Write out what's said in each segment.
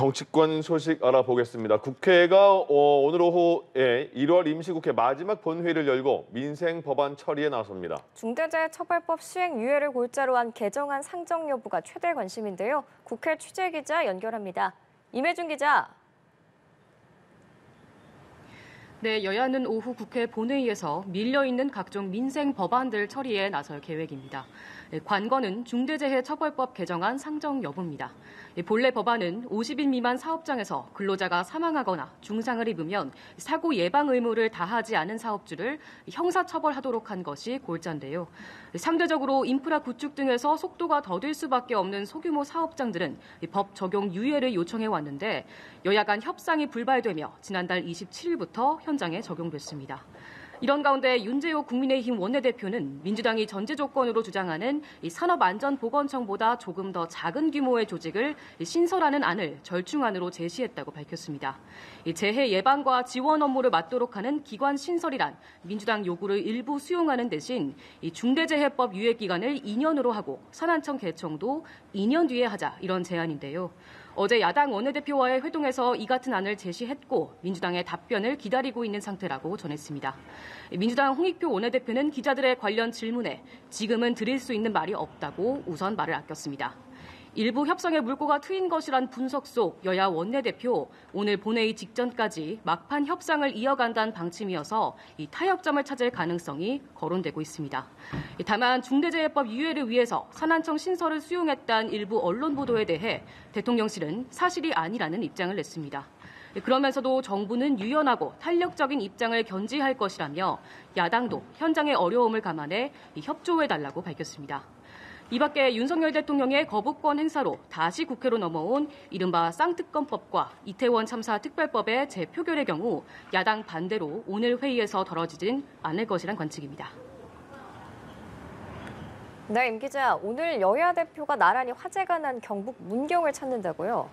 정치권 소식 알아보겠습니다. 국회가 오늘 오후에 1월 임시국회 마지막 본회의를 열고 민생 법안 처리에 나섭니다. 중대재해처벌법 시행 유예를 골자로 한 개정안 상정 여부가 최대 관심인데요. 국회 취재기자 연결합니다. 임혜준 기자. 네, 여야는 오후 국회 본회의에서 밀려있는 각종 민생 법안들 처리에 나설 계획입니다. 관건은 중대재해처벌법 개정안 상정 여부입니다. 본래 법안은 50인 미만 사업장에서 근로자가 사망하거나 중상을 입으면 사고 예방 의무를 다하지 않은 사업주를 형사처벌하도록 한 것이 골자인데요. 상대적으로 인프라 구축 등에서 속도가 더딜 수밖에 없는 소규모 사업장들은 법 적용 유예를 요청해 왔는데 여야 간 협상이 불발되며 지난달 27일부터 현장에 적용됐습니다. 이런 가운데 윤재호 국민의힘 원내대표는 민주당이 전제 조건으로 주장하는 산업안전보건청보다 조금 더 작은 규모의 조직을 신설하는 안을 절충안으로 제시했다고 밝혔습니다. 재해 예방과 지원 업무를 맡도록 하는 기관 신설이란 민주당 요구를 일부 수용하는 대신 중대재해법 유예 기간을 2년으로 하고 산안청 개청도 2년 뒤에 하자 이런 제안인데요. 어제 야당 원내대표와의 회동에서 이 같은 안을 제시했고 민주당의 답변을 기다리고 있는 상태라고 전했습니다. 민주당 홍익표 원내대표는 기자들의 관련 질문에 지금은 드릴 수 있는 말이 없다고 우선 말을 아꼈습니다. 일부 협상의 물꼬가 트인 것이란 분석 속 여야 원내대표 오늘 본회의 직전까지 막판 협상을 이어간다는 방침이어서 이 타협점을 찾을 가능성이 거론되고 있습니다. 다만 중대재해법 유예를 위해서 산안청 신설을 수용했다는 일부 언론 보도에 대해 대통령실은 사실이 아니라는 입장을 냈습니다. 그러면서도 정부는 유연하고 탄력적인 입장을 견지할 것이라며 야당도 현장의 어려움을 감안해 협조해달라고 밝혔습니다. 이 밖에 윤석열 대통령의 거부권 행사로 다시 국회로 넘어온 이른바 쌍특검법과 이태원 참사 특별법의 재표결의 경우 야당 반대로 오늘 회의에서 다뤄지진 않을 것이란 관측입니다. 네, 임 기자. 오늘 여야 대표가 나란히 화재가 난 경북 문경을 찾는다고요?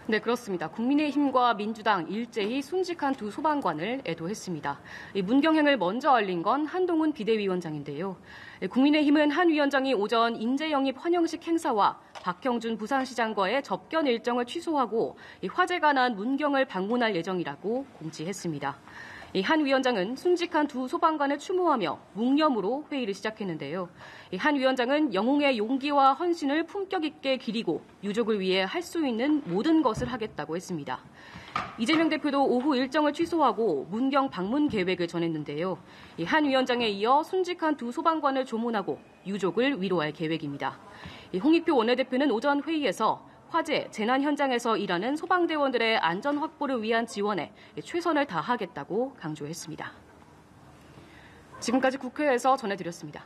네, 그렇습니다. 국민의힘과 민주당 일제히 순직한 두 소방관을 애도했습니다. 문경행을 먼저 알린 건 한동훈 비대위원장인데요. 국민의힘은 한 위원장이 오전 인재영입 환영식 행사와 박형준 부산시장과의 접견 일정을 취소하고 화재가 난 문경을 방문할 예정이라고 공지했습니다. 한 위원장은 순직한 두 소방관을 추모하며 묵념으로 회의를 시작했는데요. 한 위원장은 영웅의 용기와 헌신을 품격 있게 기리고 유족을 위해 할 수 있는 모든 것을 하겠다고 했습니다. 이재명 대표도 오후 일정을 취소하고 문경 방문 계획을 전했는데요. 한 위원장에 이어 순직한 두 소방관을 조문하고 유족을 위로할 계획입니다. 홍익표 원내대표는 오전 회의에서 화재, 재난 현장에서 일하는 소방대원들의 안전 확보를 위한 지원에 최선을 다하겠다고 강조했습니다. 지금까지 국회에서 전해드렸습니다.